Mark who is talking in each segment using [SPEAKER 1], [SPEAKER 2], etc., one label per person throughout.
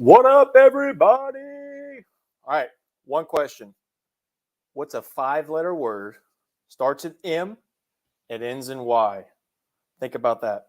[SPEAKER 1] What up, everybody? All right, one question. What's a 5-letter word, starts at M, and ends in Y? Think about that.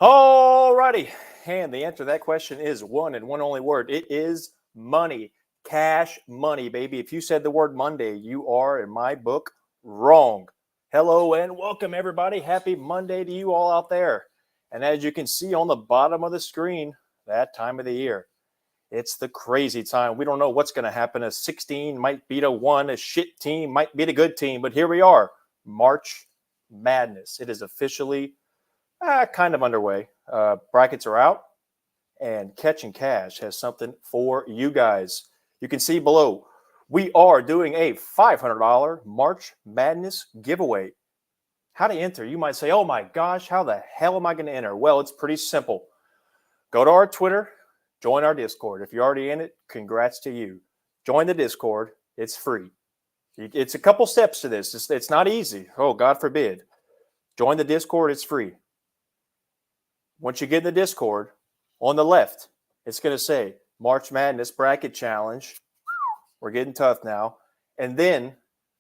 [SPEAKER 1] Alrighty, and the answer to that question is one and one only word. It is money. Cash money, baby. If you said the word Monday, you are, in my book, wrong. Hello and welcome, everybody. Happy Monday to you all out there. And as you can see on the bottom of the screen, that time of the year, it's the crazy time. We don't know what's going to happen. A 16 might beat a 1. A shit team might beat a good team. But here we are, March Madness. It is officially kind of underway. Brackets are out, and Catching Cash has something for you guys. You can see below, we are doing a $500 March Madness giveaway. How to enter? You might say, oh my gosh, how the hell am I going to enter? Well, it's pretty simple. Go to our Twitter, join our Discord. If you're already in it, congrats to you. Join the Discord. It's free. It's a couple steps to this. It's not easy. Oh, God forbid. Join the Discord. It's free. Once you get in the Discord, on the left, it's going to say March Madness Bracket Challenge. We're getting tough now. And then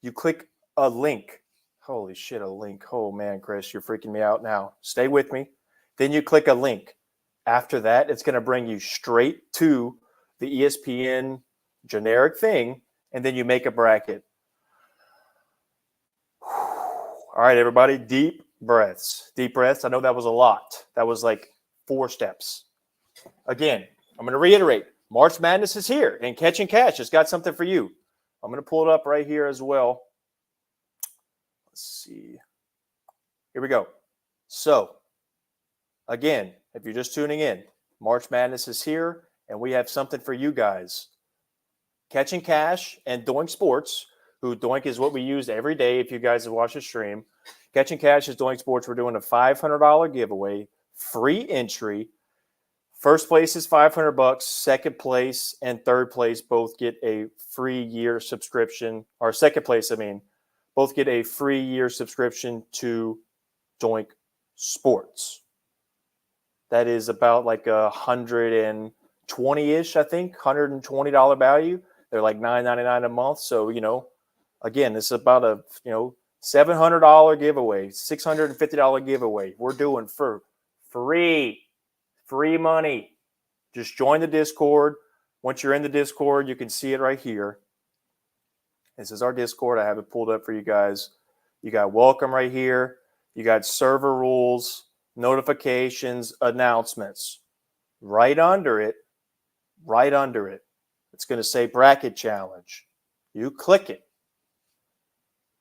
[SPEAKER 1] you click a link. Holy shit, a link. Oh, man, Chris, you're freaking me out now. Stay with me. Then you click a link. After that, it's going to bring you straight to the ESPN generic thing, and then you make a bracket. All right, everybody, deep breaths. Deep breaths. I know that was a lot. That was like 4 steps. Again, I'm going to reiterate. March Madness is here, and Catching Cash has got something for you. I'm going to pull it up right here as well. Let's see. Here we go. So, again, if you're just tuning in, March Madness is here, and we have something for you guys. Catching Cash and Doink Sports, who Doink is what we use every day if you guys have watched the stream. Catching Cash is Doink Sports. We're doing a $500 giveaway, free entry. First place is $500. Second place and third place both get a free year subscription. Or second place, both get a free year subscription to Doink Sports. That is about like $120-ish, I think, $120 value. They're like $9.99 a month. So, again, this is about a, $700 giveaway, $650 giveaway. We're doing for free money. Just join the Discord. Once you're in the Discord, you can see it right here. This is our Discord. I have it pulled up for you guys. You got welcome right here. You got server rules, notifications, announcements. Right under it, it's going to say bracket challenge. You click it.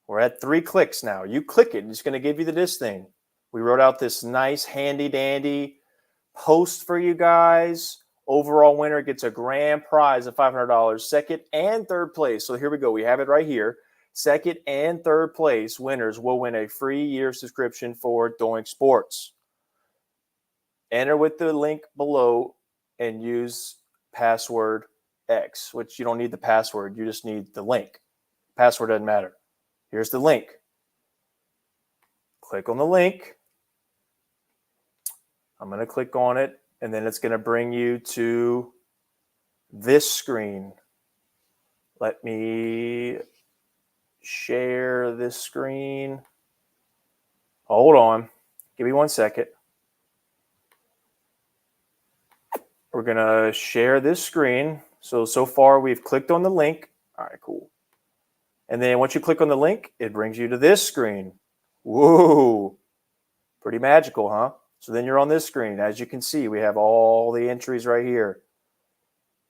[SPEAKER 1] We're at 3 clicks now. You click it, and it's going to give you this thing. We wrote out this nice handy-dandy post for you guys. Overall winner gets a grand prize of $500. Second and third place. So here we go. We have it right here. Second and third place winners will win a free year subscription for Doink Sports. Enter with the link below and use password X, which you don't need the password. You just need the link. Password doesn't matter. Here's the link. Click on the link. I'm going to click on it, and then it's going to bring you to this screen. Let me share this screen. Hold on. Give me 1 second. We're going to share this screen. So far we've clicked on the link. All right, cool. And then once you click on the link, it brings you to this screen. Whoa. Pretty magical, huh? So then you're on this screen. As you can see, we have all the entries right here.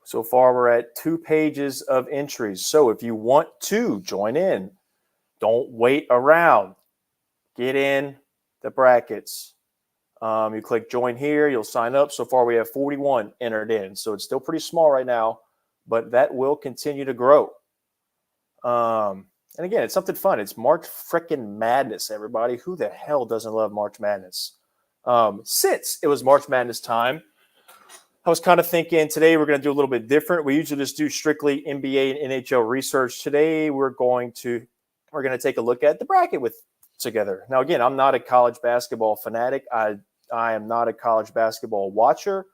[SPEAKER 1] So far, we're at 2 pages of entries. So if you want to join in, don't wait around. Get in the brackets. You click join here. You'll sign up. So far, we have 41 entered in. So it's still pretty small right now, but that will continue to grow. And again, it's something fun. It's March frickin' Madness, everybody. Who the hell doesn't love March Madness? Since it was March Madness time, I was kind of thinking today we're going to do a little bit different. We usually just do strictly NBA and NHL research. Today we're going to take a look at the bracket together. Now, again, I'm not a college basketball fanatic. I am not a college basketball watcher,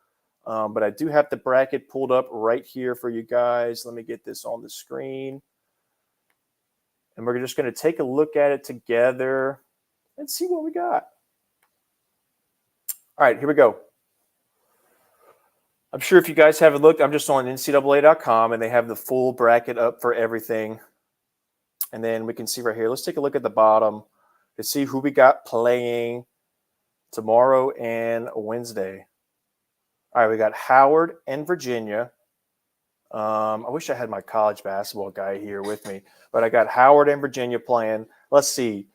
[SPEAKER 1] but I do have the bracket pulled up right here for you guys. Let me get this on the screen. And we're just going to take a look at it together and see what we got. All right, here we go. I'm sure if you guys haven't looked, I'm just on NCAA.com, and they have the full bracket up for everything. And then we can see right here. Let's take a look at the bottom to see who we got playing tomorrow and Wednesday. All right, we got Howard and Virginia. I wish I had my college basketball guy here with me, but I got Howard and Virginia playing. Let's see.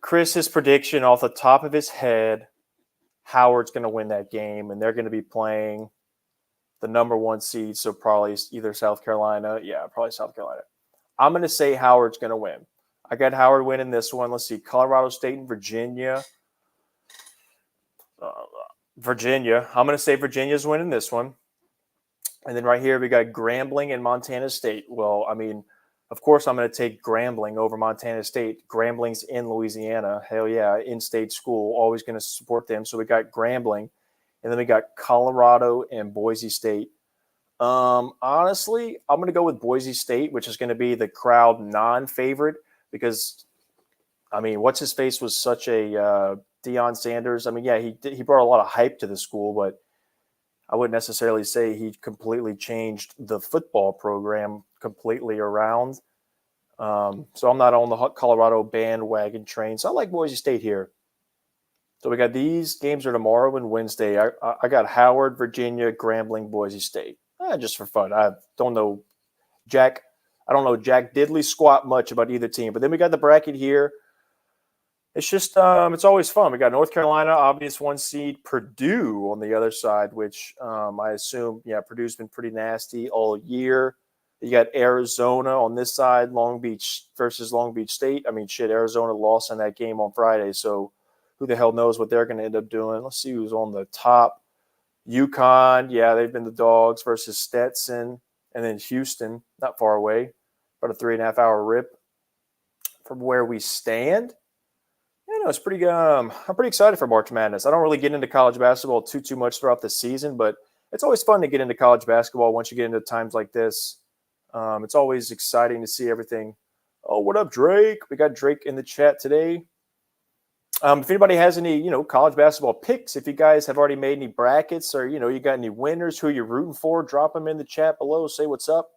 [SPEAKER 1] Chris's prediction off the top of his head, Howard's going to win that game, and they're going to be playing the number 1 seed, so probably either South Carolina. Yeah, probably South Carolina. I'm going to say Howard's going to win. I got Howard winning this one. Let's see. Colorado State and Virginia. Virginia. I'm going to say Virginia's winning this one. And then right here, we got Grambling and Montana State. Well, I mean, of course, I'm going to take Grambling over Montana State. Grambling's in Louisiana. Hell yeah, in-state school. Always going to support them. So we got Grambling. And then we got Colorado and Boise State. Honestly, I'm going to go with Boise State, which is going to be the crowd non-favorite because, I mean, what's-his-face was such a Deion Sanders. I mean, yeah, he brought a lot of hype to the school, but I wouldn't necessarily say he completely changed the football program completely around. So I'm not on the Colorado bandwagon train. So I like Boise State here. So we got these games are tomorrow and Wednesday. I got Howard, Virginia, Grambling, Boise State. Just for fun. I don't know Jack Diddley squat much about either team. But then we got the bracket here. It's just it's always fun. We got North Carolina, obvious 1 seed, Purdue on the other side, which I assume, Purdue's been pretty nasty all year. You got Arizona on this side, Long Beach versus Long Beach State. I mean, shit, Arizona lost in that game on Friday, so who the hell knows what they're going to end up doing. Let's see who's on the top. UConn, yeah, they've been the dogs versus Stetson. And then Houston, not far away, about a 3.5-hour rip from where we stand. It's pretty. I'm pretty excited for March Madness. I don't really get into college basketball too much throughout the season, but it's always fun to get into college basketball once you get into times like this. It's always exciting to see everything. Oh, what up, Drake? We got Drake in the chat today. If anybody has any, college basketball picks, if you guys have already made any brackets or, you got any winners who you're rooting for, drop them in the chat below. Say what's up.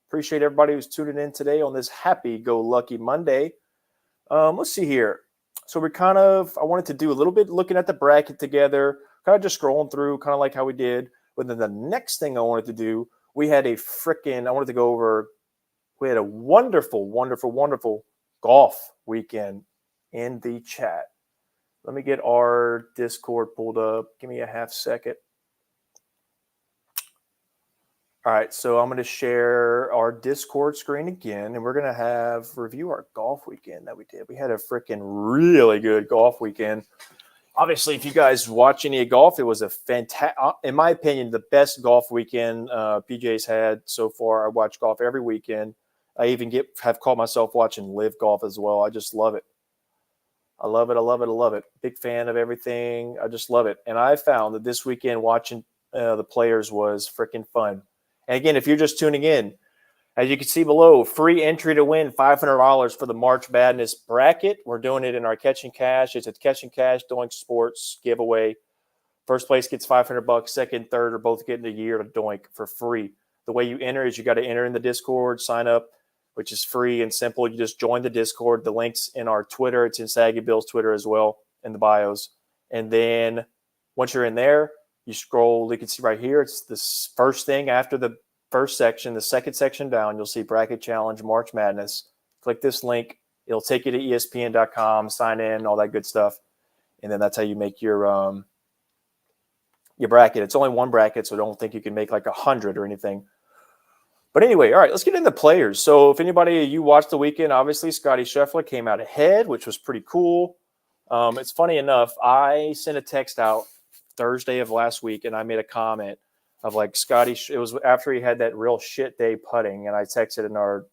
[SPEAKER 1] Appreciate everybody who's tuning in today on this happy-go-lucky Monday. Let's see here. So I wanted to do a little bit looking at the bracket together, kind of just scrolling through, kind of like how we did. But then the next thing I wanted to do, we had a wonderful, wonderful, wonderful golf weekend in the chat. Let me get our Discord pulled up. Give me a half second. All right, so I'm going to share our Discord screen again, and we're going to review our golf weekend that we did. We had a freaking really good golf weekend. Obviously, if you guys watch any golf, it was a fantastic, in my opinion, the best golf weekend PJ's had so far. I watch golf every weekend. I even have caught myself watching live golf as well. I just love it. I love it. I love it. I love it. Big fan of everything. I just love it. And I found that this weekend watching the players was freaking fun. And again, if you're just tuning in, as you can see below, free entry to win $500 for the March Madness bracket. We're doing it in our Catching Cash. It's a Catching Cash Doink Sports giveaway. First place gets $500. Second, third are both getting a year to Doink for free. The way you enter is you got to enter in the Discord, sign up, which is free and simple. You just join the Discord. The link's in our Twitter. It's in Saggy Bill's Twitter as well in the bios. And then once you're in there, you scroll. You can see right here. It's the first thing after the first section, the second section down. You'll see Bracket Challenge March Madness. Click this link. It'll take you to ESPN.com, sign in, all that good stuff. And then that's how you make your bracket. It's only one bracket, so don't think you can make like 100 or anything. But anyway, all right, let's get into players. So if anybody you watched the weekend, obviously Scottie Scheffler came out ahead, which was pretty cool. It's funny enough, I sent a text out Thursday of last week, and I made a comment. of like Scotty. It was after he had that real shit day putting, and I texted in our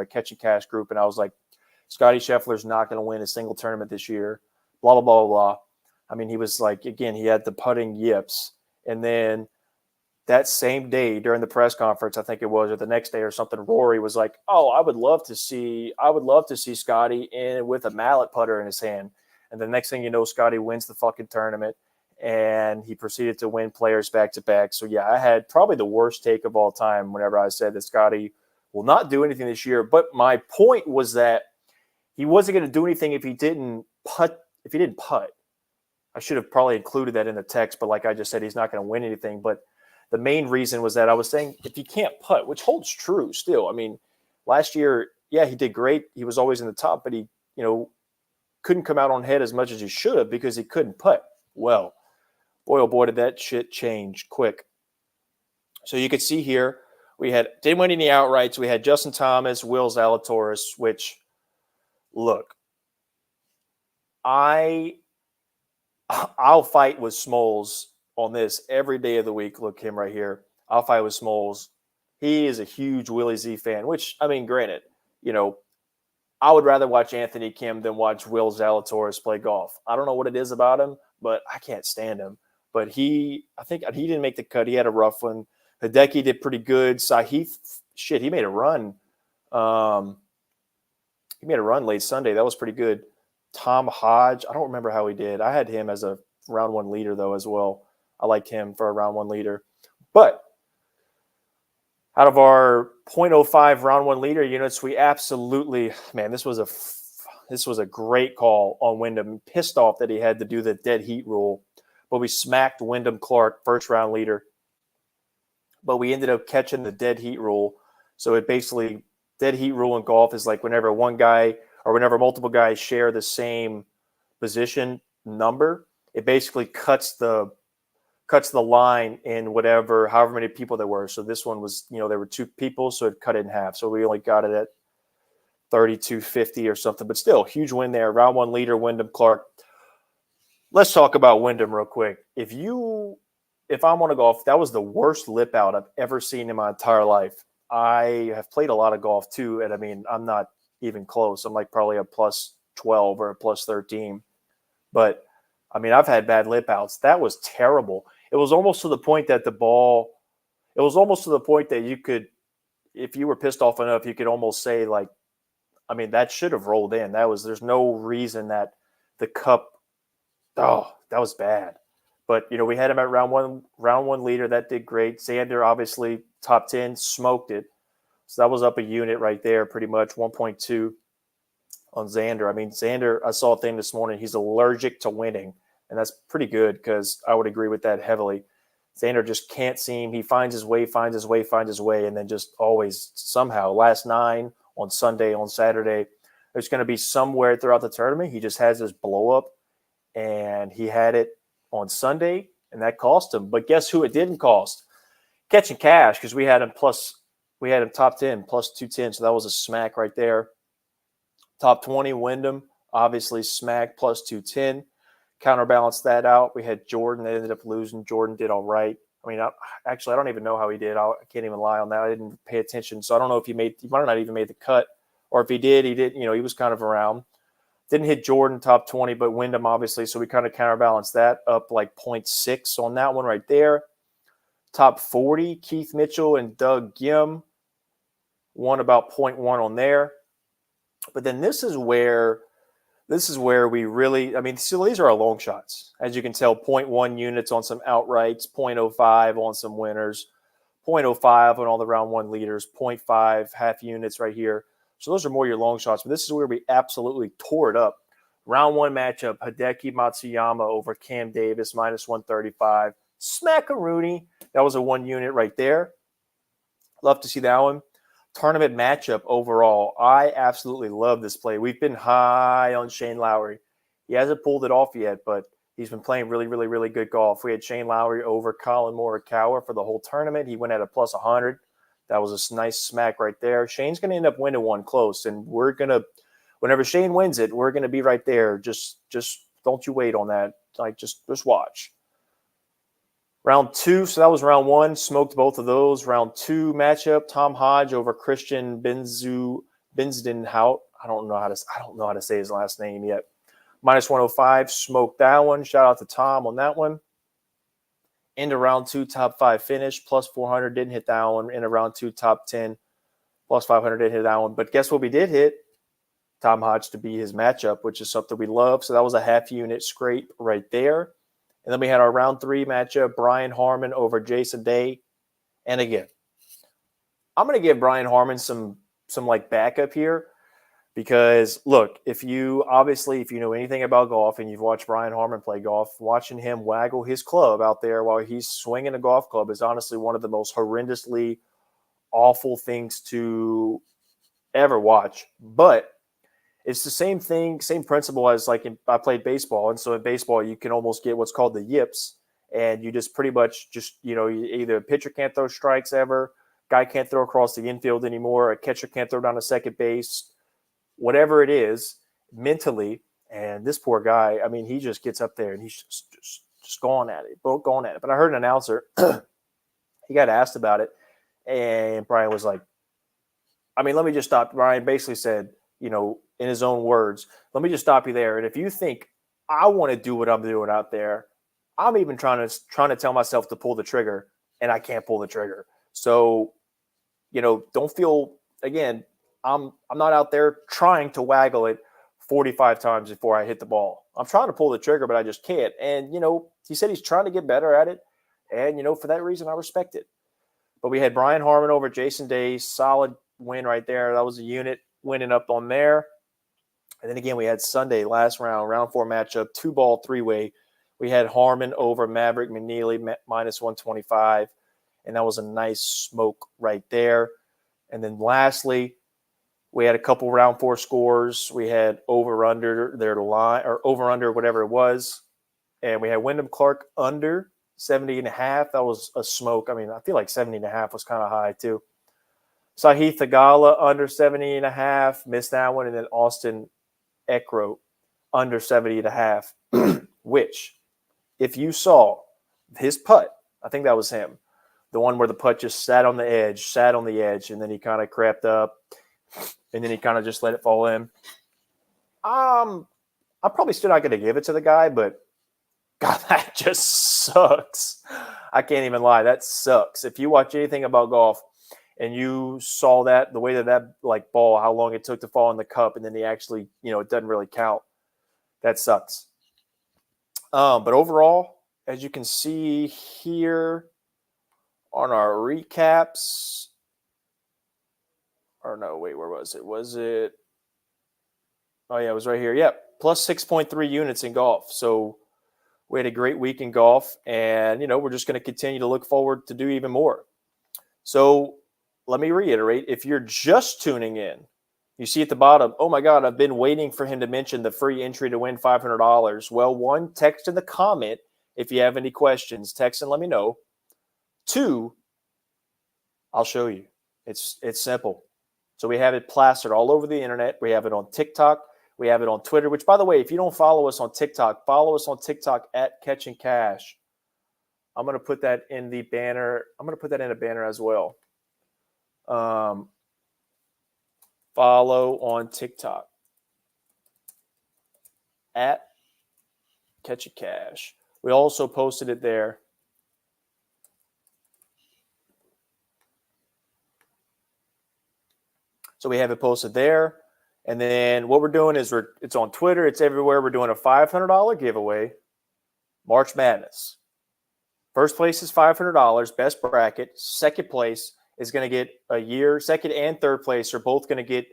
[SPEAKER 1] Catch and Cash group, and I was like, Scotty Scheffler's not going to win a single tournament this year. Blah blah blah blah. I mean, he was like, again, he had the putting yips, and then that same day during the press conference, I think it was, or the next day or something, Rory was like, "Oh, I would love to see Scotty in with a mallet putter in his hand." And the next thing you know, Scotty wins the fucking tournament, and he proceeded to win Players back to back. So yeah, I had probably the worst take of all time whenever I said that Scotty will not do anything this year. But my point was that he wasn't going to do anything if he didn't putt. If he didn't putt, I should have probably included that in the text. But like I just said, he's not going to win anything. But the main reason was that I was saying if you can't putt, which holds true still. I mean, last year, yeah, he did great. He was always in the top, but he, couldn't come out on head as much as he should have because he couldn't putt. Well, boy, oh boy, did that shit change quick. So you could see here, we didn't win any outrights. We had Justin Thomas, Will Zalatoris, which, look, I'll fight with Smoles on this every day of the week. Look, him right here. I'll fight with Smoles. He is a huge Willie Z fan, which, I mean, granted, I would rather watch Anthony Kim than watch Will Zalatoris play golf. I don't know what it is about him, but I can't stand him. But I think he didn't make the cut. He had a rough one. Hideki did pretty good. Sahith, he made a run. He made a run late Sunday. That was pretty good. Tom Hodge, I don't remember how he did. I had him as a round one leader, though, as well. I liked him for a round one leader. But out of our .05 round one leader units, we absolutely, man, this was a great call on Wyndham. Pissed off that he had to do the dead heat rule, but we smacked Wyndham Clark, first round leader. But we ended up catching the dead heat rule. So it basically, dead heat rule in golf is like whenever one guy or whenever multiple guys share the same position number, it basically cuts the line in however many people there were. So this one was, there were 2 people, so it cut it in half. So we only got it at 32.50 or something, but still huge win there. Round one leader, Wyndham Clark. Let's talk about Wyndham real quick. If I'm on a golf, that was the worst lip out I've ever seen in my entire life. I have played a lot of golf too, and I mean, I'm not even close. I'm like probably a plus 12 or a plus 13. But I mean, I've had bad lip outs. That was terrible. It was almost to the point that you could, if you were pissed off enough, you could almost say like, I mean, that should have rolled in. There's no reason that the cup, that was bad. But, we had him at round one leader. That did great. Xander, obviously, top 10, smoked it. So that was up a unit right there, pretty much 1.2 on Xander. I mean, Xander, I saw a thing this morning. He's allergic to winning. And that's pretty good because I would agree with that heavily. Xander just can't seem. He finds his way, and then just always somehow last 9 on Sunday, on Saturday, there's going to be somewhere throughout the tournament. He just has this blow up, and he had it on Sunday, and that cost him. But guess who it didn't cost? Catch and Cash, because we had him top 10, plus 210, so that was a smack right there. Top 20, Wyndham, obviously smack, plus 210. Counterbalanced that out. We had Jordan that ended up losing. Jordan did all right. I mean, I don't even know how he did. I can't even lie on that. I didn't pay attention, so I don't know if he might have not even made the cut, or if he did, he didn't. He was kind of around. Didn't hit Jordan top 20, but Wyndham obviously, so we kind of counterbalanced that up like 0.6 on that one right there. Top 40, Keith Mitchell and Doug Gim won about 0.1 on there. But then this is where we really, I mean, so these are our long shots. As you can tell, 0.1 units on some outrights, 0.05 on some winners, 0.05 on all the round one leaders, 0.5 half units right here. So those are more your long shots. But this is where we absolutely tore it up. Round one matchup, Hideki Matsuyama over Cam Davis, minus 135. Smackaroonie. That was a 1 unit right there. Love to see that one. Tournament matchup overall, I absolutely love this play. We've been high on Shane Lowry. He hasn't pulled it off yet, but he's been playing really, really, really good golf. We had Shane Lowry over Colin Morikawa for the whole tournament. He went at a plus 100. That was a nice smack right there. Shane's going to end up winning one close, and we're going to, whenever Shane wins it, we're going to be right there. Just don't you wait on that. Like, just watch. Round 2, so that was round 1. Smoked both of those. Round 2 matchup: Tom Hodge over Christian Bensdenhout. I don't know how to say his last name yet. Minus 105. Smoked that one. Shout out to Tom on that one. Into round 2, top 5 finish, plus 400. Didn't hit that one. Into round 2, top 10, plus 500. Didn't hit that one. But guess what we did hit? Tom Hodge to be his matchup, which is something we love. So that was a half unit scrape right there. And then we had our round 3 matchup: Brian Harman over Jason Day. And again, I'm going to give Brian Harman some like backup here, because look, if you know anything about golf and you've watched Brian Harman play golf, watching him waggle his club out there while he's swinging a golf club is honestly one of the most horrendously awful things to ever watch. But it's the same thing, same principle as like I played baseball. And so in baseball, you can almost get what's called the yips. And you just pretty much either a pitcher can't throw strikes ever, guy can't throw across the infield anymore, a catcher can't throw down to second base, whatever it is mentally. And this poor guy, I mean, he just gets up there and he's just going at it. But I heard an announcer, he got asked about it. And Brian was like, I mean, let me just stop. Brian basically said, in his own words, let me just stop you there. And if you think I want to do what I'm doing out there, I'm even trying to tell myself to pull the trigger, and I can't pull the trigger. So, don't feel, again, I'm not out there trying to waggle it 45 times before I hit the ball. I'm trying to pull the trigger, but I just can't. And, he said he's trying to get better at it. And, for that reason, I respect it. But we had Brian Harman over Jason Day. Solid win right there. That was a unit winning up on there. And then again, we had Sunday, last round 4 matchup, 2-ball 3-way. We had Harman over Maverick McNeely, minus 125. And that was a nice smoke right there. And then lastly, we had a couple round 4 scores. We had over-under their line, or over-under, whatever it was. And we had Wyndham Clark under 70.5. That was a smoke. I mean, I feel like 70.5 was kind of high too. Sahith Theegala under 70.5. Missed that one. And then Austin Eckroat under 70.5, which, if you saw his putt, I think that was him, the one where the putt just sat on the edge, and then he kind of crapped up, and then he kind of just let it fall in. I'm probably still not going to give it to the guy, but God, that just sucks. I can't even lie. That sucks. If you watch anything about golf and you saw that, the way that like ball, how long it took to fall in the cup, and then he actually, it doesn't really count. That sucks. But overall, as you can see here on our recaps, or no, wait, where was it? Was it? Oh yeah, it was right here. Yep, plus 6.3 units in golf. So we had a great week in golf, and we're just going to continue to look forward to do even more. So let me reiterate, if you're just tuning in, you see at the bottom, oh my God, I've been waiting for him to mention the free entry to win $500. Well, 1, text in the comment if you have any questions. Text and let me know. 2, I'll show you. It's simple. So we have it plastered all over the internet. We have it on TikTok. We have it on Twitter, which, by the way, if you don't follow us on TikTok, follow us on TikTok at Catching Cash. I'm going to put that in the banner. I'm going to put that in a banner as well. Follow on TikTok at Catch a Cash. We also posted it there. So we have it posted there. And then what we're doing is it's on Twitter. It's everywhere. We're doing a $500 giveaway. March Madness. First place is $500, best bracket. Second place is going to get a year. Second and third place are both going to get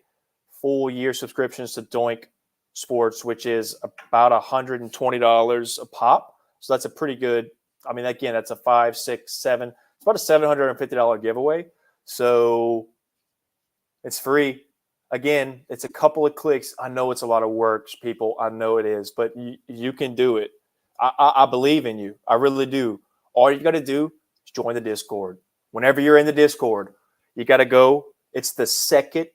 [SPEAKER 1] full year subscriptions to Doink Sports, which is about $120 a pop. So that's a pretty good, I mean, again, that's a 5, 6, 7. It's about a $750 giveaway. So it's free. Again, it's a couple of clicks. I know it's a lot of work, people. I know it is, but you can do it. I believe in you. I really do. All you got to do is join the Discord. Whenever you're in the Discord, you got to go. It's the second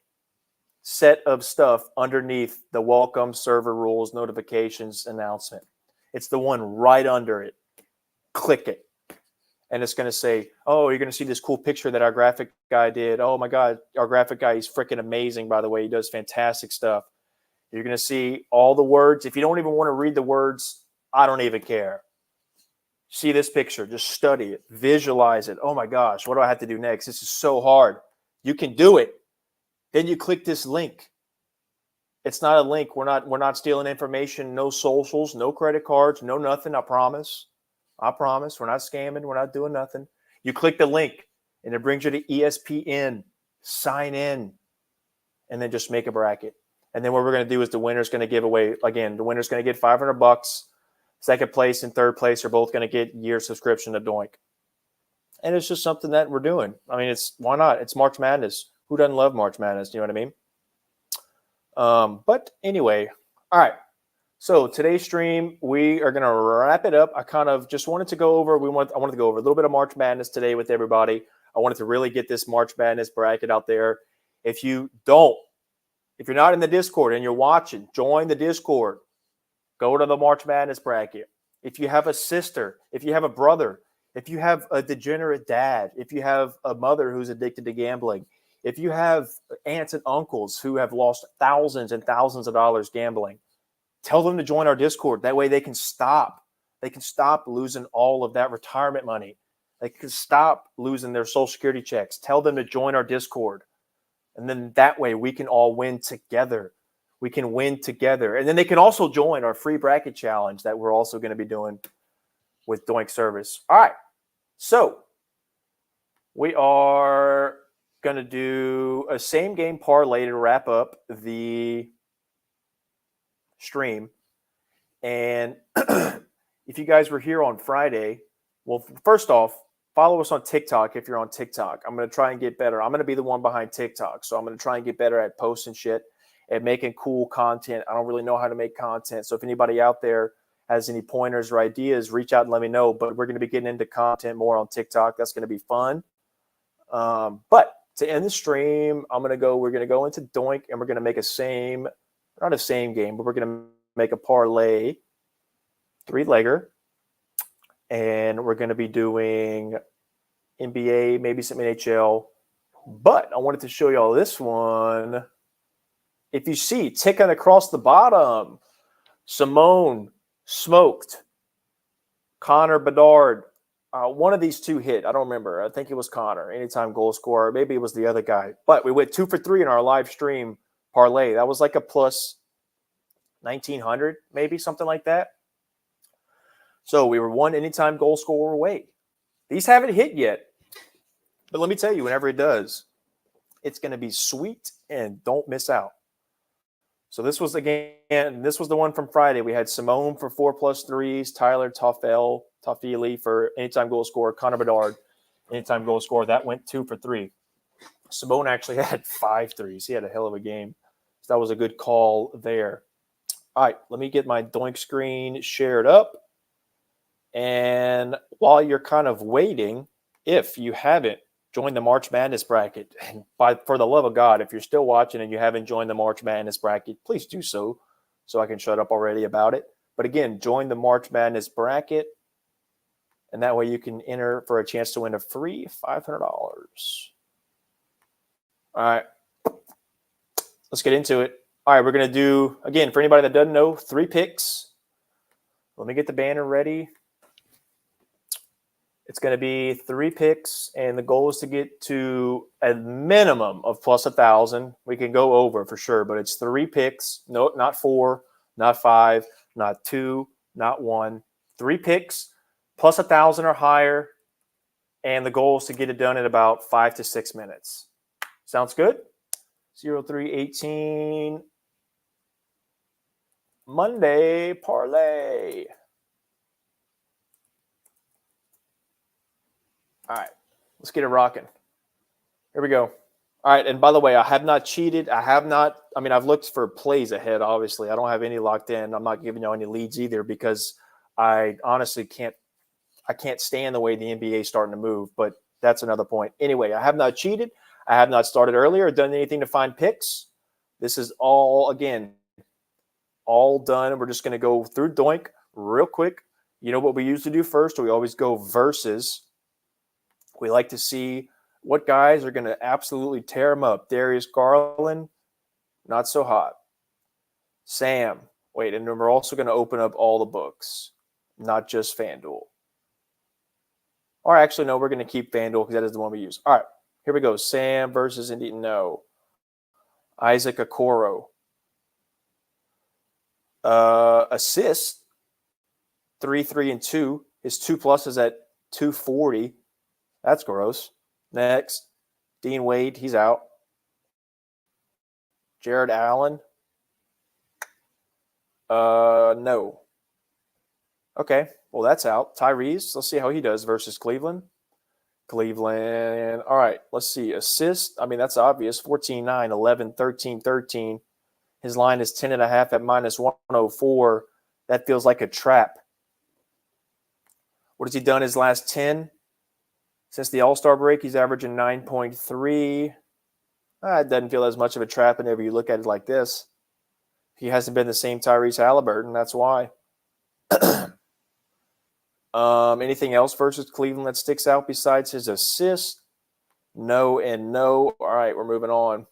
[SPEAKER 1] set of stuff underneath the welcome, server rules, notifications, announcement. It's the one right under it. Click it. and it's going to say, oh, you're going to see this cool picture that our graphic guy did. Oh my God, our graphic guy, he's freaking amazing, by the way. He does fantastic stuff. You're going to see all the words. If you don't even want to read the words, I don't even care. See this picture, just study it, visualize it. Oh my gosh, what do I have to do next? This is so hard. You can do it. Then you click this link. It's not a link. We're not stealing information, no socials, no credit cards, no nothing. I promise. I promise. We're not scamming. We're not doing nothing. You click the link and it brings you to ESPN. Sign in and then just make a bracket. And then what we're going to do is the winner's going to give away, again, the winner's going to get $500. Second place and third place are both going to get year subscription to Doink. And it's just something that we're doing. I mean, why not? It's March Madness. Who doesn't love March Madness? You know what I mean? But anyway, all right. So today's stream, we are going to wrap it up. I kind of just wanted to go over, I wanted to go over a little bit of March Madness today with everybody. I wanted to really get this March Madness bracket out there. If you're not in the Discord and you're watching, join the Discord. Go to the March Madness bracket. If you have a sister, if you have a brother, if you have a degenerate dad, if you have a mother who's addicted to gambling, if you have aunts and uncles who have lost thousands and thousands of dollars gambling, tell them to join our Discord. That way they can stop. They can stop losing all of that retirement money. They can stop losing their Social Security checks. Tell them to join our Discord. And then that way we can all win together. We can win together. And then they can also join our free bracket challenge that we're also going to be doing with Doink Service. All right. So we are going to do a same game parlay to wrap up the stream. And if you guys were here on Friday, well, first off, follow us on TikTok if you're on TikTok. I'm going to try and get better. I'm going to be the one behind TikTok. So I'm going to try and get better at posting shit and making cool content. I don't really know how to make content. So if anybody out there has any pointers or ideas, reach out and let me know. But we're going to be getting into content more on TikTok. That's going to be fun. But to end the stream, we're going to go into Doink and we're going to make not a same game, but we're going to make a parlay 3-legger. And we're going to be doing NBA, maybe some NHL. But I wanted to show y'all this one. If you see, ticking across the bottom, Simone smoked. Connor Bedard. One of these two hit. I don't remember. I think it was Connor. Anytime goal scorer. Maybe it was the other guy. But we went 2 for 3 in our live stream parlay. That was like a plus 1,900, maybe something like that. So we were one anytime goal scorer away. These haven't hit yet. But let me tell you, whenever it does, it's going to be sweet and don't miss out. So this was the one from Friday. We had Simone for 4+ threes, Tyler Toffoli for anytime goal scorer, Connor Bedard, anytime goal scorer. That went 2 for 3. Simone actually had 5 threes. He had a hell of a game. So that was a good call there. All right, let me get my Doink screen shared up. And while you're kind of waiting, if you haven't joined the March Madness bracket, and for the love of God, if you're still watching and you haven't joined the March Madness bracket, please do so I can shut up already about it. But again, join the March Madness bracket, and that way you can enter for a chance to win a free $500. All right, let's get into it. All right, we're going to do, again, for anybody that doesn't know, 3 picks. Let me get the banner ready. It's going to be 3 picks, and the goal is to get to a minimum of plus 1,000. We can go over for sure, but it's 3 picks. No, not 4, not 5, not 2, not 1. 3 picks, plus 1,000 or higher, and the goal is to get it done in about 5 to 6 minutes. Sounds good? 0318 Monday parlay. All right, let's get it rocking. Here we go. All right, and by the way, I have not cheated. I've looked for plays ahead, obviously. I don't have any locked in. I'm not giving you any leads either because I honestly can't stand the way the NBA is starting to move, but that's another point. Anyway, I have not cheated. I have not started earlier or done anything to find picks. This is all, again, all done. We're just going to go through Doink real quick. You know what we usually do first? We always go versus. We like to see what guys are going to absolutely tear them up. Darius Garland, not so hot. Sam, wait, and we're also going to open up all the books, not just FanDuel. Or actually, no, we're going to keep FanDuel because that is the one we use. All right, here we go. Sam versus Indy. No. Isaac Okoro. Assist, 3, 3, and 2. His 2+ is at 240. That's gross. Next, Dean Wade, he's out. Jared Allen. No. Okay, well, that's out. Tyrese, let's see how he does versus Cleveland. Cleveland. All right, let's see. Assist, I mean, that's obvious. 14, 9, 11, 13, 13. His line is 10.5 at minus 104. That feels like a trap. What has he done his last 10? Since the All-Star break, he's averaging 9.3. It doesn't feel as much of a trap whenever you look at it like this. He hasn't been the same Tyrese Halliburton. That's why. Anything else versus Cleveland that sticks out besides his assist? No and no. All right, we're moving on.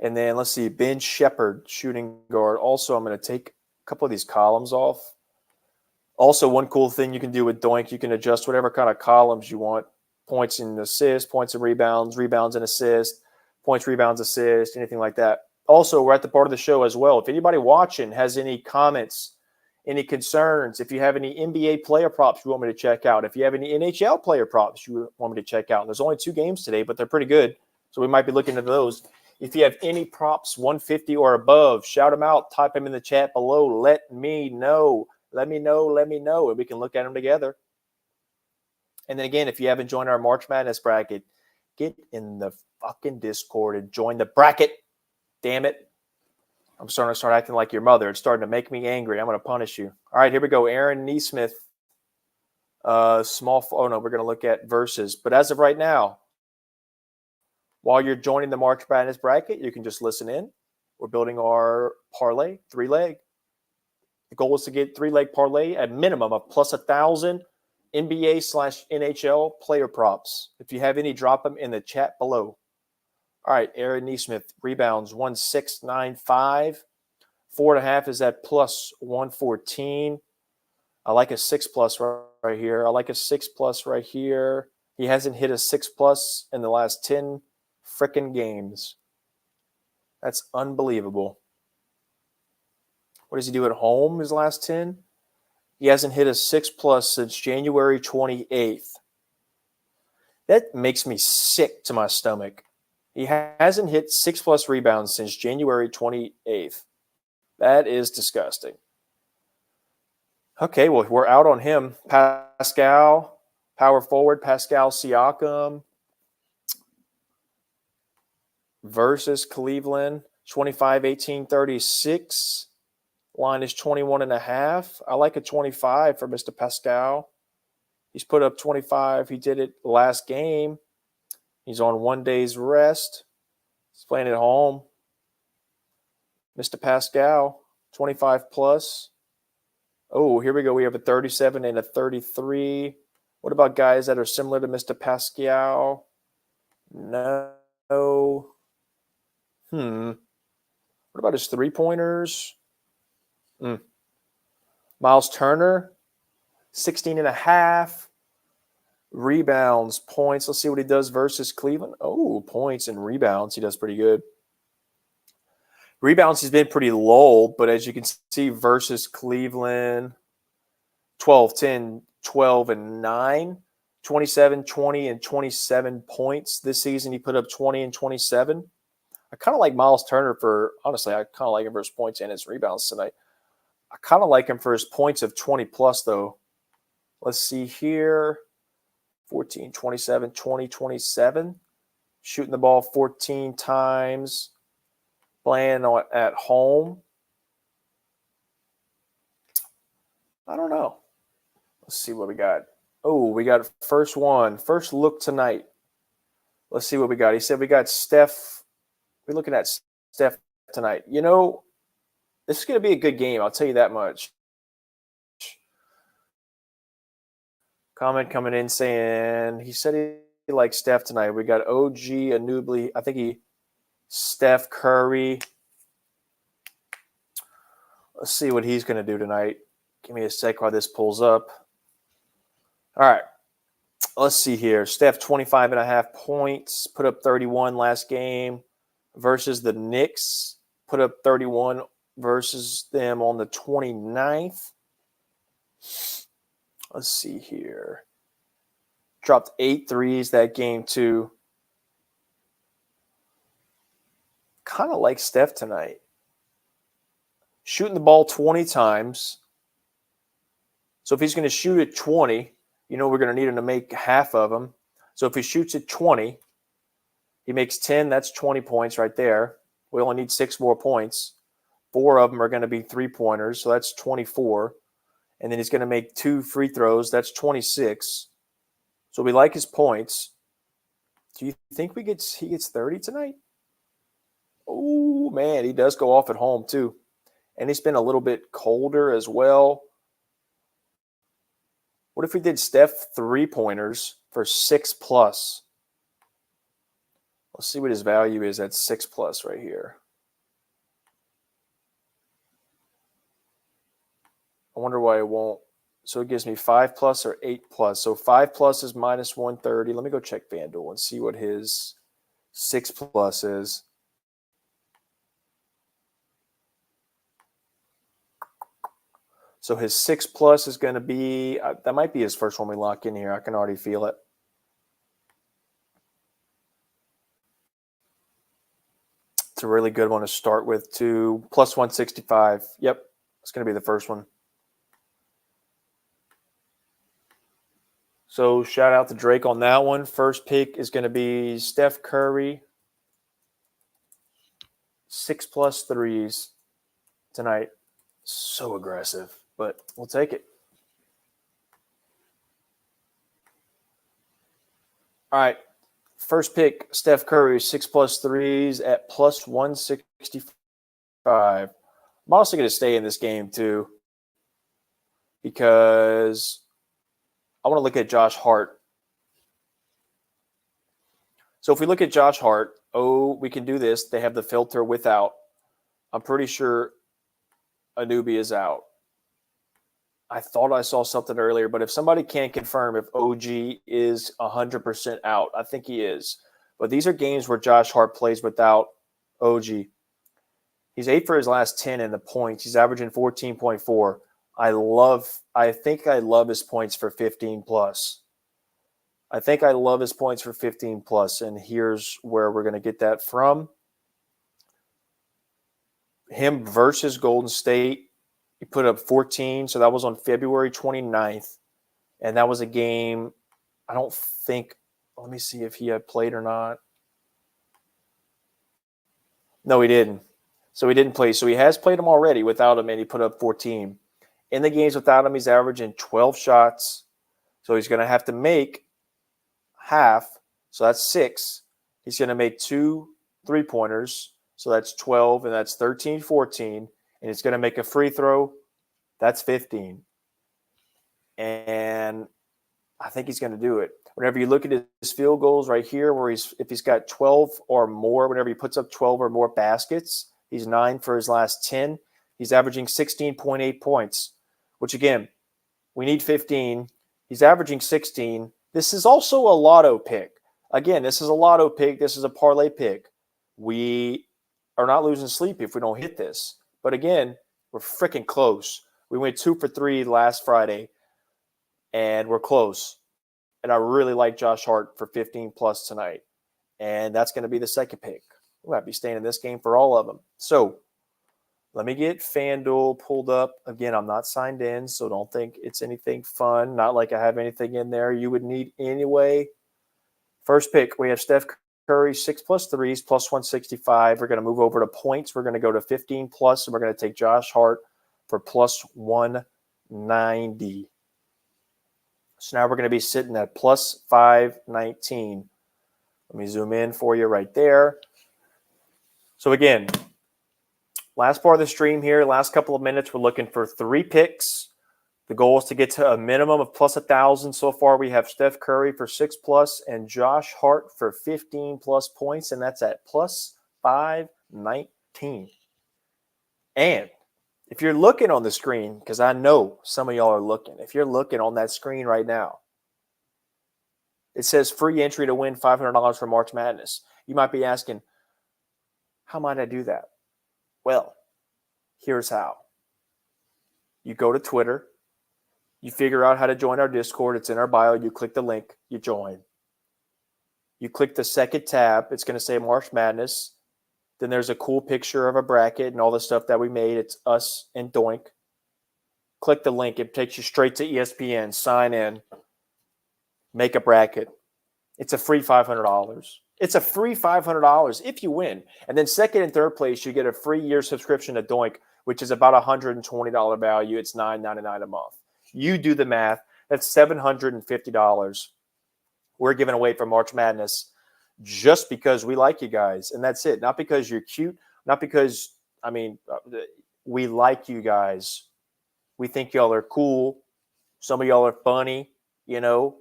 [SPEAKER 1] And then let's see, Ben Shepherd, shooting guard. Also, I'm going to take a couple of these columns off. Also, one cool thing you can do with Doink, you can adjust whatever kind of columns you want. Points and assists, points and rebounds, rebounds and assists, points, rebounds, assists, anything like that. Also, we're at the part of the show as well. If anybody watching has any comments, any concerns, if you have any NBA player props you want me to check out, if you have any NHL player props you want me to check out, there's only 2 games today, but they're pretty good, so we might be looking at those. If you have any props 150 or above, shout them out, type them in the chat below. Let me know. Let me know, and we can look at them together. And then again, if you haven't joined our March Madness bracket, get in the fucking Discord and join the bracket. Damn it. I'm starting to acting like your mother. It's starting to make me angry. I'm going to punish you. All right, here we go. Aaron Nesmith. We're going to look at versus. But as of right now, while you're joining the March Madness bracket, you can just listen in. We're building our parlay, 3-leg. The goal is to get 3-leg parlay at minimum of plus 1,000 NBA/NHL player props. If you have any, drop them in the chat below. All right, Aaron Nesmith, rebounds 1,695. 4.5 is at plus 114. I like a 6+ right here. I like a 6+ right here. He hasn't hit a 6+ in the last 10 freaking games. That's unbelievable. What does he do at home his last 10? He hasn't hit a 6+ since January 28th. That makes me sick to my stomach. He hasn't hit 6+ rebounds since January 28th. That is disgusting. Okay, well, we're out on him. Pascal, power forward, Pascal Siakam versus Cleveland, 25, 18, 36. Line is 21.5. I like a 25 for Mr. Pascal. He's put up 25. He did it last game. He's on 1 day's rest. He's playing at home. Mr. Pascal, 25+. Oh, here we go. We have a 37 and a 33. What about guys that are similar to Mr. Pascal? No. What about his 3-pointers? Miles Turner, 16.5. Rebounds, points. Let's see what he does versus Cleveland. Oh, points and rebounds. He does pretty good. Rebounds, he's been pretty low, but as you can see, versus Cleveland, 12, 10, 12, and 9. 27, 20, and 27 points this season. He put up 20 and 27. I kind of like Miles Turner honestly, I kind of like him for his points and his rebounds tonight. I kind of like him for his points of 20+, though. Let's see here. 14, 27, 20, 27. Shooting the ball 14 times. Playing at home. I don't know. Let's see what we got. Oh, we got first look tonight. Let's see what we got. He said we got Steph. We're looking at Steph tonight. You know, this is going to be a good game. I'll tell you that much. Comment coming in saying he said he likes Steph tonight. We got OG, Anubli. I think Steph Curry. Let's see what he's going to do tonight. Give me a sec while this pulls up. All right. Let's see here. Steph, 25.5 points, put up 31 last game versus the Knicks. Put up 31 versus them on the 29th. Let's see here. Dropped 8 threes that game too. Kind of like Steph tonight. Shooting the ball 20 times. So if he's going to shoot at 20, we're going to need him to make half of them. So if he shoots at 20, he makes 10. That's 20 points right there. We only need 6 more points. 4 of them are going to be 3-pointers, so that's 24. And then he's going to make 2 free throws. That's 26. So we like his points. Do you think he gets 30 tonight? Oh, man, he does go off at home too. And he's been a little bit colder as well. What if we did Steph 3-pointers for 6+? Let's see what his value is at 6+ right here. I wonder why it won't. So it gives me 5+ or 8+. So 5+ is -130. Let me go check FanDuel and see what his 6+ is. So his 6+ is going to be, that might be his first one we lock in here. I can already feel it. It's a really good one to start with too. +165. Yep, it's going to be the first one. So shout out to Drake on that one. First pick is going to be Steph Curry. 6+ threes tonight. So aggressive, but we'll take it. All right. First pick, Steph Curry, 6+ threes at +165. I'm also going to stay in this game too because I want to look at Josh Hart. So if we look at Josh Hart, we can do this. They have the filter without. I'm pretty sure Anunoby is out. I thought I saw something earlier, but if somebody can't confirm if OG is 100% out, I think he is. But these are games where Josh Hart plays without OG. He's 8 for his last 10 in the points. He's averaging 14.4. I think I love his points for 15+. I think I love his points for 15+, and here's where we're going to get that from. Him versus Golden State. He put up 14, so that was on February 29th. And that was a game, I don't think, let me see if he had played or not. No, he didn't. So he didn't play. So he has played him already without him, and he put up 14. In the games without him, he's averaging 12 shots. So he's going to have to make half, so that's 6. He's going to make 2 3-pointers, so that's 12, and that's 13, 14. And he's going to make a free throw. That's 15. And I think he's going to do it. Whenever you look at his field goals right here, where if he's got 12 or more, whenever he puts up 12 or more baskets, he's 9 for his last 10. He's averaging 16.8 points, which again, we need 15. He's averaging 16. This is also a lotto pick. Again, this is a lotto pick. This is a parlay pick. We are not losing sleep if we don't hit this. But again, we're freaking close. We went 2 for 3 last Friday, and we're close. And I really like Josh Hart for 15+ tonight. And that's going to be the second pick. We might be staying in this game for all of them. So let me get FanDuel pulled up. Again, I'm not signed in, so don't think it's anything fun. Not like I have anything in there you would need anyway. First pick, we have Steph Curry, 6+ threes, +165. We're going to move over to points. We're going to go to 15+, and we're going to take Josh Hart for +190. So now we're going to be sitting at +519. Let me zoom in for you right there. So again, last part of the stream here, last couple of minutes, we're looking for 3 picks. The goal is to get to a minimum of plus 1,000. So far, we have Steph Curry for 6+ and Josh Hart for 15+ points, and that's at plus 519. And if you're looking on the screen, because I know some of y'all are looking, if you're looking on that screen right now, it says free entry to win $500 for March Madness. You might be asking, how might I do that? Well, here's how. You go to Twitter. You figure out how to join our Discord. It's in our bio. You click the link. You join. You click the second tab. It's going to say March Madness. Then there's a cool picture of a bracket and all the stuff that we made. It's us and Doink. Click the link. It takes you straight to ESPN. Sign in. Make a bracket. It's a free $500. It's a free $500 if you win. And then second and third place, you get a free year subscription to Doink, which is about $120 value. It's $9.99 a month. You do the math. That's $750 we're giving away for March Madness just because we like you guys. And that's it. Not because you're cute. Not because, we like you guys. We think y'all are cool. Some of y'all are funny. Y'all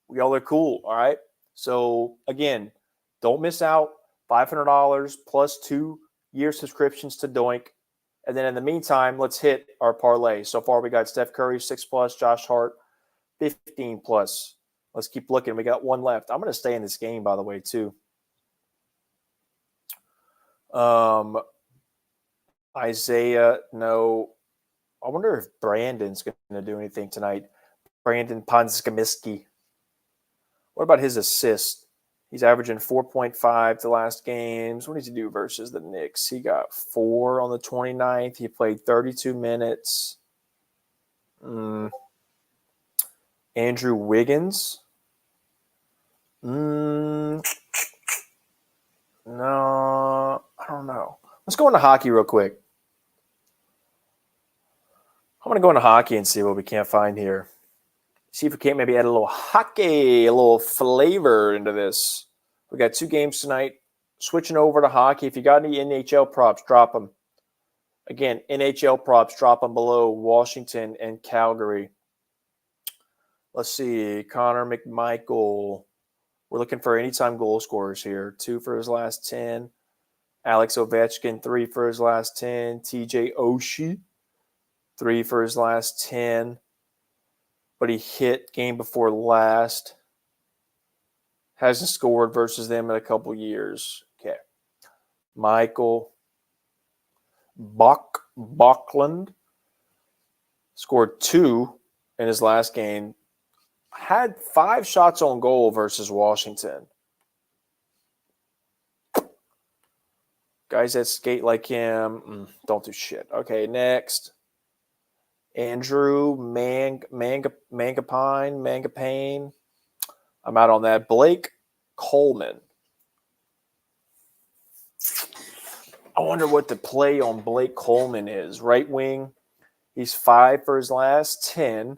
[SPEAKER 1] are cool. All right. So, again, don't miss out. $500 plus 2-year subscriptions to Doink. And then in the meantime, let's hit our parlay. So far, we got Steph Curry, 6+, Josh Hart, 15+. Let's keep looking. We got one left. I'm going to stay in this game, by the way, too. Isaiah, no. I wonder if Brandon's going to do anything tonight. Brandon Ponskamiski. What about his assist? He's averaging 4.5 the last games. What does he do versus the Knicks? He got 4 on the 29th. He played 32 minutes. Andrew Wiggins. No, I don't know. Let's go into hockey real quick. I'm going to go into hockey and see what we can't find here. See if we can't maybe add a little hockey, a little flavor into this. We got 2 games tonight. Switching over to hockey. If you got any NHL props, drop them. Again, NHL props, drop them below Washington and Calgary. Let's see. Connor McMichael. We're looking for anytime goal scorers here. 2 for his last 10. Alex Ovechkin, 3 for his last 10. TJ Oshie, 3 for his last 10. But he hit game before last. Hasn't scored versus them in a couple years. Okay. Michael Bachland scored 2 in his last game. Had 5 shots on goal versus Washington. Guys that skate like him, don't do shit. Okay, next. Andrew Mangapane. I'm out on that. Blake Coleman. I wonder what the play on Blake Coleman is. Right wing. He's 5 for his last 10.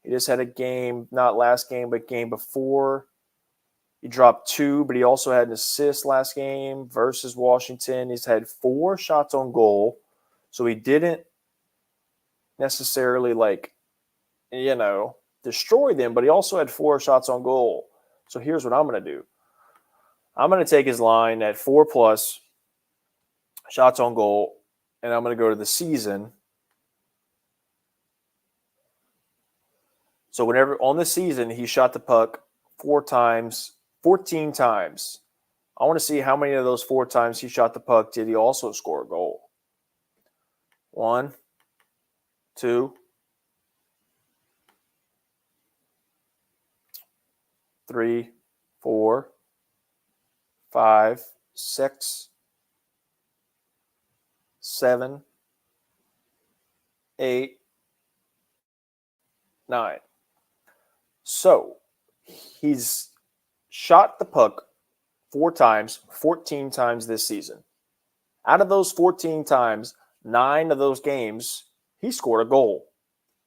[SPEAKER 1] He just had a game, not last game, but game before. He dropped 2, but he also had an assist last game versus Washington. He's had 4 shots on goal. So he didn't necessarily destroy them, but he also had 4 shots on goal. So here's what I'm going to do. I'm going to take his line at 4+ shots on goal, and I'm going to go to the season. So whenever on the season, he shot the puck 14 times. I want to see how many of those 4 times he shot the puck did he also score a goal. 1, 2, 3, 4, 5, 6, 7, 8, 9. So he's shot the puck 4 times, 14 times this season. Out of those 14 times, 9 of those games, he scored a goal.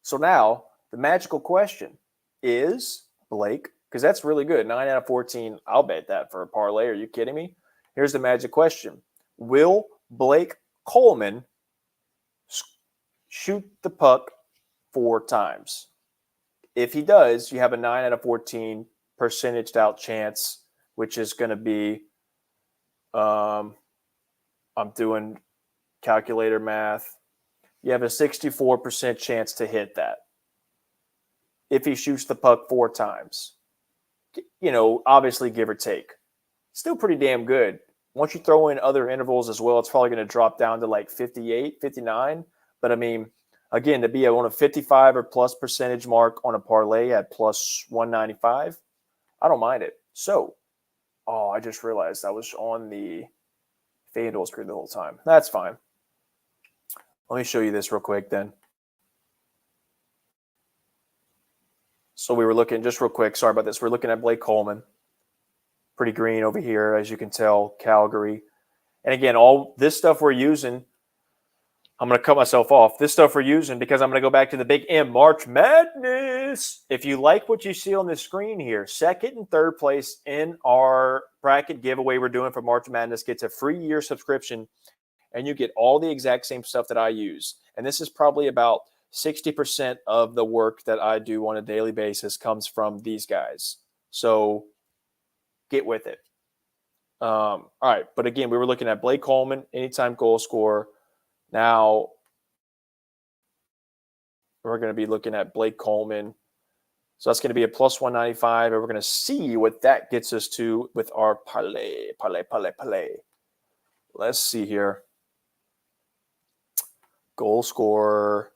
[SPEAKER 1] So now the magical question is, Blake, because that's really good. 9 out of 14, I'll bet that for a parlay. Are you kidding me? Here's the magic question. Will Blake Coleman shoot the puck 4 times. If he does, you have a 9 out of 14 percentaged out chance, which is going to be, I'm doing calculator math. You have a 64% chance to hit that if he shoots the puck 4 times. Obviously give or take. Still pretty damn good. Once you throw in other intervals as well, it's probably going to drop down to like 58, 59. But I mean, again, to be on a 55 or plus percentage mark on a parlay at plus 195, I don't mind it. So, I just realized I was on the FanDuel screen the whole time. That's fine. Let me show you this real quick then. So we were looking, just real quick, sorry about this. We're looking at Blake Coleman. Pretty green over here, as you can tell, Calgary. And again, all this stuff we're using, I'm going to cut myself off. This stuff we're using because I'm going to go back to the Big M, March Madness. If you like what you see on the screen here, second and third place in our bracket giveaway we're doing for March Madness gets a free year subscription, and you get all the exact same stuff that I use. And this is probably about 60% of the work that I do on a daily basis comes from these guys. So get with it. All right. But again, we were looking at Blake Coleman, anytime goal scorer. Now we're going to be looking at Blake Coleman. So that's going to be a plus 195. And we're going to see what that gets us to with our parlay. Let's see here. Goal scorer.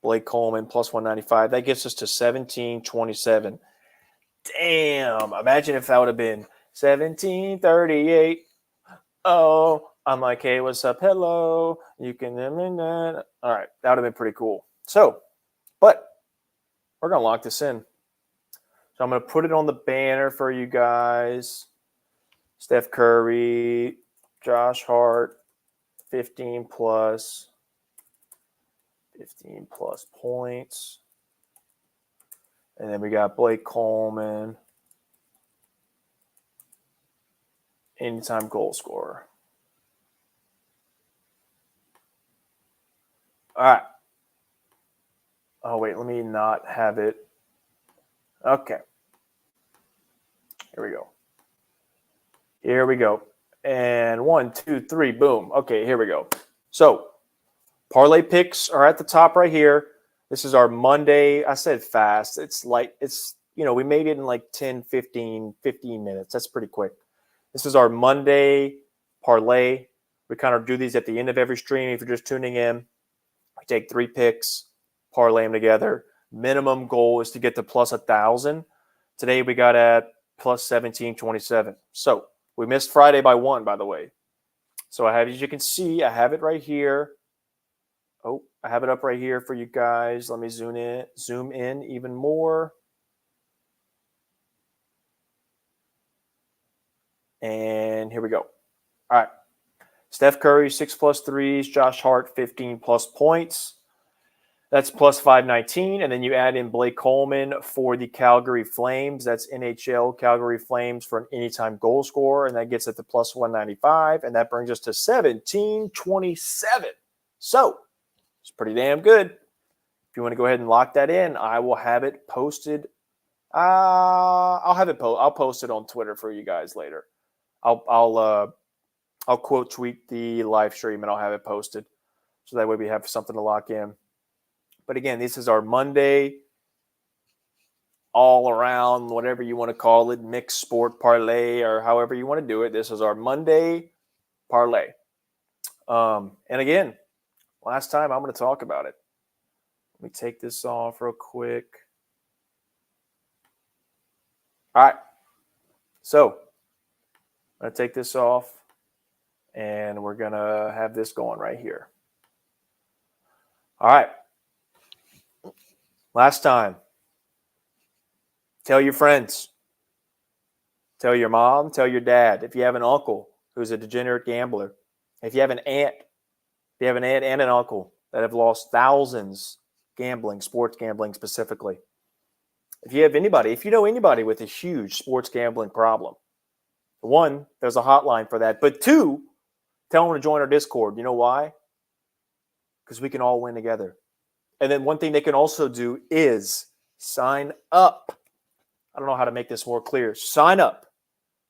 [SPEAKER 1] Blake Coleman, plus 195. That gets us to 1727. Damn. Imagine if that would have been 1738. Oh, I'm like, hey, what's up? Hello. You can. All right. That would have been pretty cool. So, but we're going to lock this in. So I'm going to put it on the banner for you guys. Steph Curry, Josh Hart, 15 plus points. And then we got Blake Coleman, anytime goal scorer. All right. Oh, wait, let me not have it. Okay. Here we go. And 1, 2, 3, boom. Okay, here we go. So, parlay picks are at the top right here. This is our Monday. I said fast. It's like, we made it in like 10, 15 minutes. That's pretty quick. This is our Monday parlay. We kind of do these at the end of every stream. If you're just tuning in, we take 3 picks, parlay them together. Minimum goal is to get to plus 1,000. Today we got at plus 1727. So we missed Friday by 1, by the way. So I have, as you can see, I have it right here. Oh, I have it up right here for you guys. Let me zoom in even more. And here we go. All right. Steph Curry, 6 plus threes. Josh Hart, 15 plus points. That's plus 519. And then you add in Blake Coleman for the Calgary Flames. That's NHL Calgary Flames for an anytime goal scorer. And that gets it to plus 195. And that brings us to 1727. So it's pretty damn good. If you want to go ahead and lock that in, I will have it posted. I'll post it on Twitter for you guys later. I'll quote tweet the live stream and I'll have it posted. So that way we have something to lock in. But again, this is our Monday all around, whatever you want to call it, mixed sport parlay or however you want to do it. This is our Monday parlay. And again, last time I'm going to talk about it. Let me take this off real quick. All right. So I'm going to take this off and we're going to have this going right here. All right. Last time. Tell your friends. Tell your mom. Tell your dad. If you have an uncle who's a degenerate gambler. If you have an aunt. If you have an aunt and an uncle that have lost thousands gambling, sports gambling specifically. If you know anybody with a huge sports gambling problem. 1, there's a hotline for that. But 2, tell them to join our Discord. You know why? Because we can all win together. And then one thing they can also do is sign up. I don't know how to make this more clear. Sign up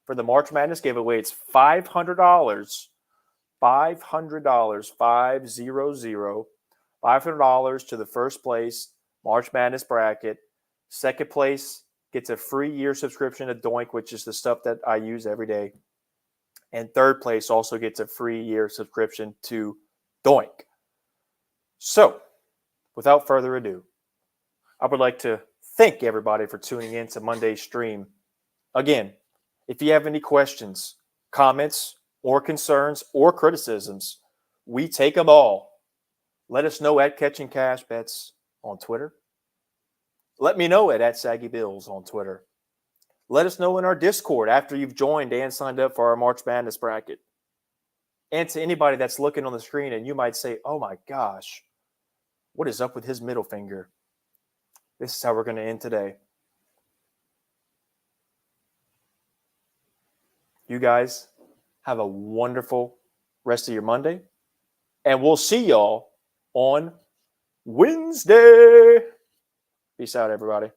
[SPEAKER 1] for the March Madness giveaway. It's $500. $500, 500, $500 to the first place March Madness bracket. Second place gets a free year subscription to Doink, which is the stuff that I use every day. And third place also gets a free year subscription to Doink. So, without further ado, I would like to thank everybody for tuning in to Monday's stream. Again, if you have any questions, comments, or concerns, or criticisms, we take them all. Let us know at Catching Cash Bets on Twitter. Let me know at Saggy Bills on Twitter. Let us know in our Discord after you've joined and signed up for our March Madness bracket. And to anybody that's looking on the screen and you might say, oh my gosh, what is up with his middle finger? This is how we're going to end today. You guys have a wonderful rest of your Monday. And we'll see y'all on Wednesday. Peace out, everybody.